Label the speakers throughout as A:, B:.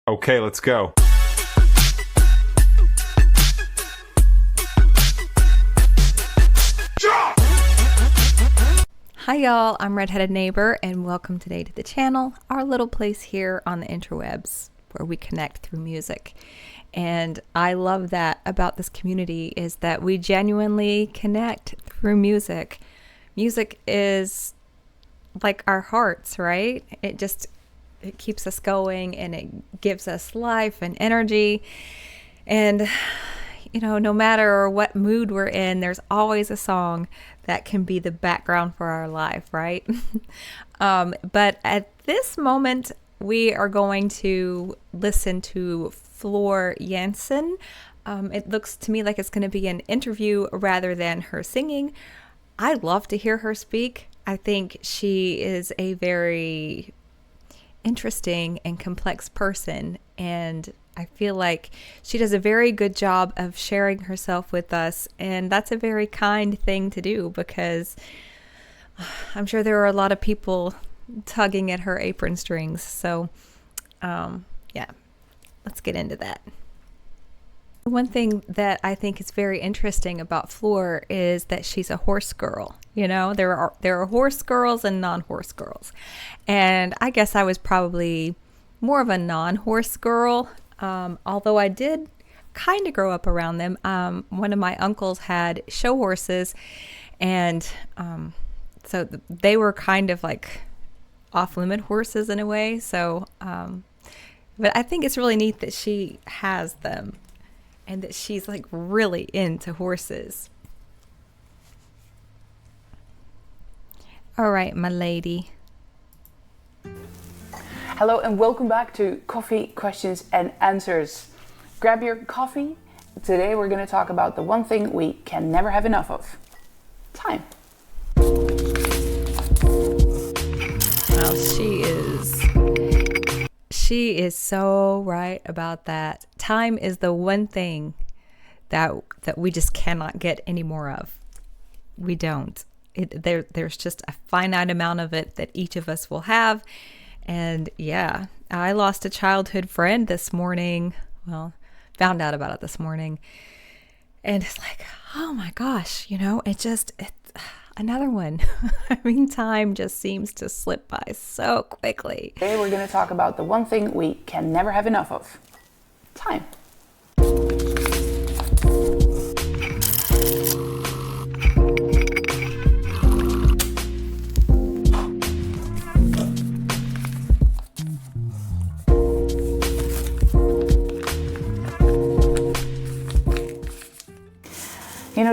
A: Okay, let's go.
B: Hi y'all, I'm Redheaded Neighbor and welcome today to the channel, our little place here on the interwebs where we connect through music. And I love that about this community is that we genuinely connect through music. Music is like our hearts, right? It keeps us going and it gives us life and energy. And no matter what mood we're in, there's always a song that can be the background for our life, right? But at this moment, we are going to listen to Floor Jansen. It looks to me like it's going to be an interview rather than her singing. I love to hear her speak. I think she is a very interesting and complex person, and I feel like she does a very good job of sharing herself with us, and that's a very kind thing to do because I'm sure there are a lot of people tugging at her apron strings. So yeah, let's get into that. One thing that I think is very interesting about Floor is that she's a horse girl. There are horse girls and non-horse girls. And I guess I was probably more of a non-horse girl, although I did kind of grow up around them. One of my uncles had show horses, and so they were kind of like off-limit horses in a way. So, but I think it's really neat that she has them and that she's like really into horses. All right, my lady.
C: Hello and welcome back to Coffee Questions and Answers. Grab your coffee. Today we're going to talk about the one thing we can never have enough of. Time.
B: Well, she is so right about that. Time is the one thing that we just cannot get any more of. We don't. There's just a finite amount of it that each of us will have. And yeah, I lost a childhood friend this morning. Well, found out about it this morning. And it's like, oh my gosh, it's another one. I mean, time just seems to slip by so quickly.
C: Today we're going to talk about the one thing we can never have enough of. Time.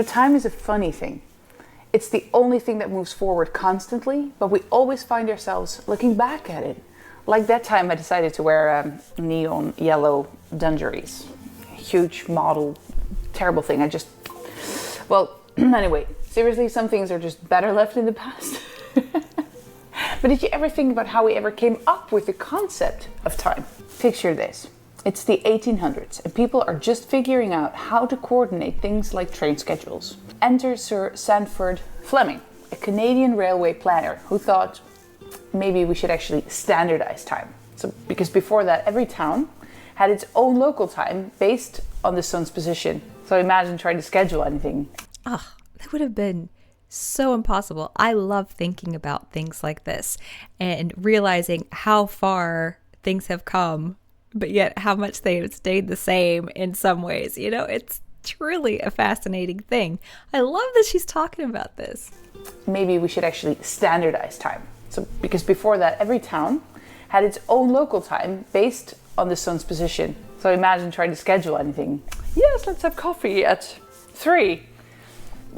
C: Time is a funny thing. It's the only thing that moves forward constantly, but we always find ourselves looking back at it. Like that time I decided to wear neon yellow dungarees. Huge model, terrible thing. Anyway, seriously, some things are just better left in the past. But did you ever think about how we ever came up with the concept of time? Picture this. It's the 1800s, and people are just figuring out how to coordinate things like train schedules. Enter Sir Sandford Fleming, a Canadian railway planner who thought maybe we should actually standardize time. Because before that, every town had its own local time based on the sun's position. So imagine trying to schedule anything.
B: Oh, that would have been so impossible. I love thinking about things like this and realizing how far things have come, but yet how much they have stayed the same in some ways. It's truly a fascinating thing. I love that she's talking about this.
C: Maybe we should actually standardize time. Because before that, every town had its own local time based on the sun's position. So imagine trying to schedule anything. Yes, let's have coffee at 3.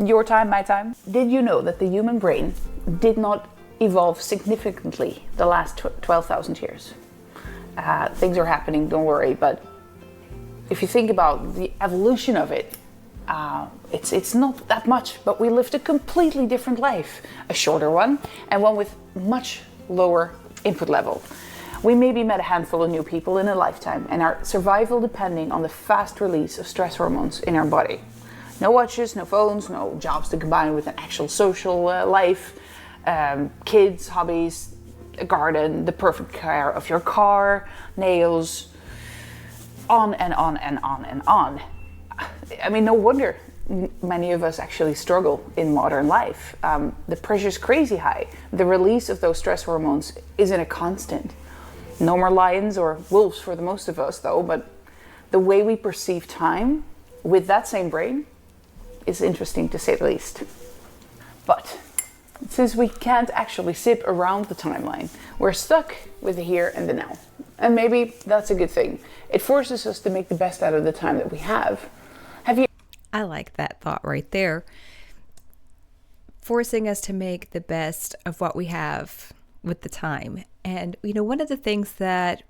C: Your time, my time. Did you know that the human brain did not evolve significantly the last 12,000 years? Things are happening, don't worry, but if you think about the evolution of it, it's not that much, but we lived a completely different life, a shorter one, and one with much lower input level. We maybe met a handful of new people in a lifetime, and our survival depending on the fast release of stress hormones in our body. No watches, no phones, no jobs to combine with an actual social life, kids, hobbies, a garden, the perfect care of your car, nails, on and on and on and on. I mean, no wonder many of us actually struggle in modern life. The pressure's crazy high. The release of those stress hormones isn't a constant. No more lions or wolves for the most of us though, but the way we perceive time with that same brain is interesting to say the least. But since we can't actually zip around the timeline, we're stuck with the here and the now. And maybe that's a good thing. It forces us to make the best out of the time that we have.
B: I like that thought right there. Forcing us to make the best of what we have with the time. And, one of the things that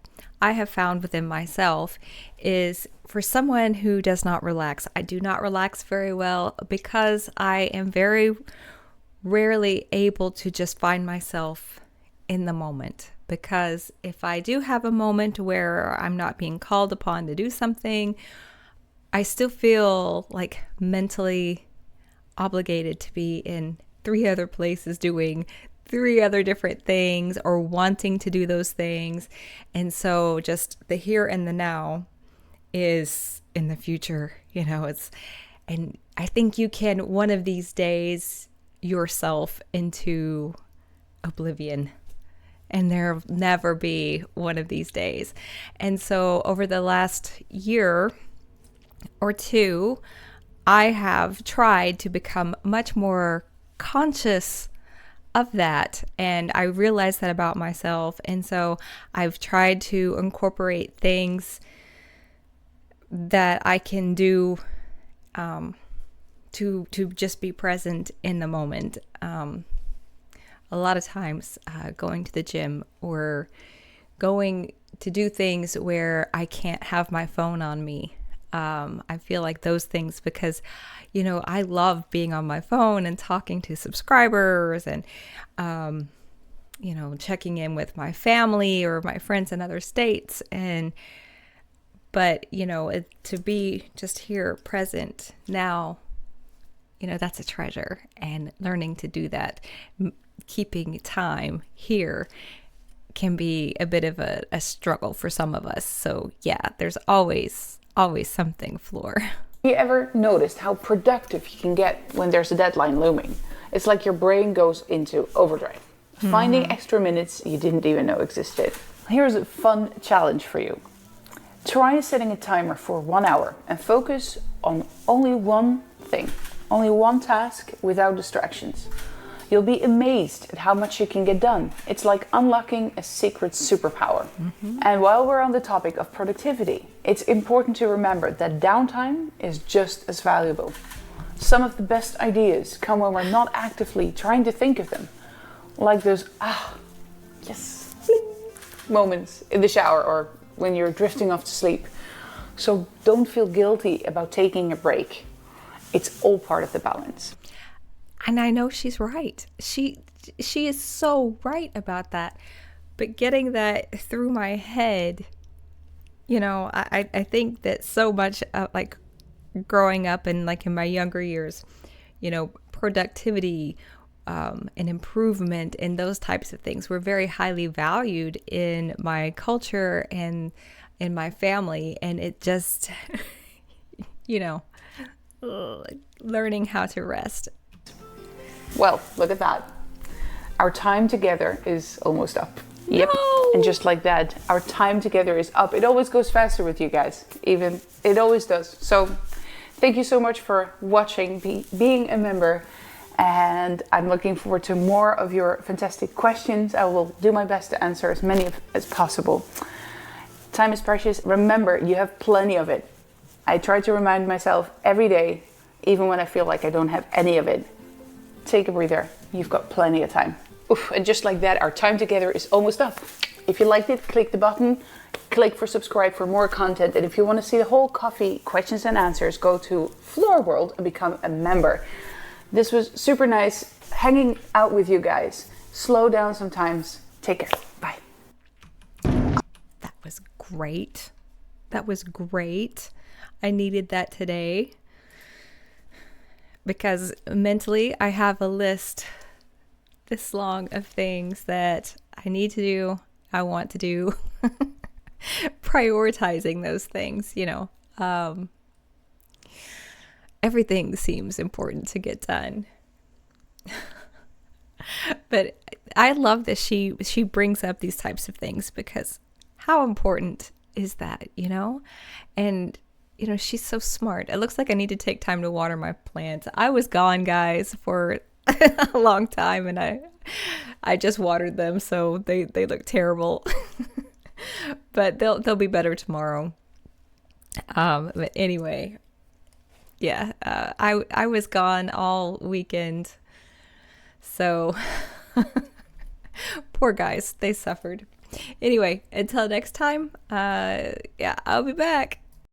B: I have found within myself is for someone who does not relax, I do not relax very well because I am very rarely able to just find myself in the moment. Because if I do have a moment where I'm not being called upon to do something, I still feel like mentally obligated to be in 3 other places doing 3 other different things or wanting to do those things. And so just the here and the now is in the future, and I think you can one of these days yourself into oblivion. And there'll never be one of these days. And so over the last year or 2, I have tried to become much more conscious of that. And I realized that about myself. And so I've tried to incorporate things that I can do to just be present in the moment. A lot of times going to the gym or going to do things where I can't have my phone on me. I feel like those things because, I love being on my phone and talking to subscribers and, checking in with my family or my friends in other states. But to be just here present now, that's a treasure, and learning to do that, keeping time here can be a bit of a struggle for some of us. So yeah, there's always something, Floor.
C: Have you ever noticed how productive you can get when there's a deadline looming? It's like your brain goes into overdrive, finding extra minutes you didn't even know existed. Here's a fun challenge for you. Try setting a timer for 1 hour and focus on only one thing, only one task without distractions. You'll be amazed at how much you can get done. It's like unlocking a secret superpower. And while we're on the topic of productivity, it's important to remember that downtime is just as valuable. Some of the best ideas come when we're not actively trying to think of them. Like those, yes, moments in the shower or when you're drifting off to sleep. So don't feel guilty about taking a break. It's all part of the balance.
B: And I know she's right. She is so right about that. But getting that through my head, I think that so much like growing up and like in my younger years, productivity and improvement and those types of things were very highly valued in my culture and in my family. And it just, learning how to rest.
C: Well, look at that. Our time together is almost up. Yep.
B: No!
C: And just like that, our time together is up. It always goes faster with you guys. It always does. So thank you so much for watching, being a member. And I'm looking forward to more of your fantastic questions. I will do my best to answer as many as possible. Time is precious. Remember, you have plenty of it. I try to remind myself every day, even when I feel like I don't have any of it. Take a breather. You've got plenty of time. Oof, and just like that, our time together is almost up. If you liked it, click the button, click for subscribe for more content. And if you want to see the whole coffee questions and answers, go to Floor World and become a member. This was super nice hanging out with you guys. Slow down sometimes. Take care. Bye.
B: That was great. That was great. I needed that today. Because mentally, I have a list this long of things that I need to do, I want to do, prioritizing those things, everything seems important to get done. But I love that she brings up these types of things, because how important is that, And she's so smart. It looks like I need to take time to water my plants. I was gone, guys, for a long time, and I just watered them, so they look terrible. But they'll be better tomorrow. But anyway, yeah, I was gone all weekend, so poor guys, they suffered. Anyway, until next time, yeah, I'll be back.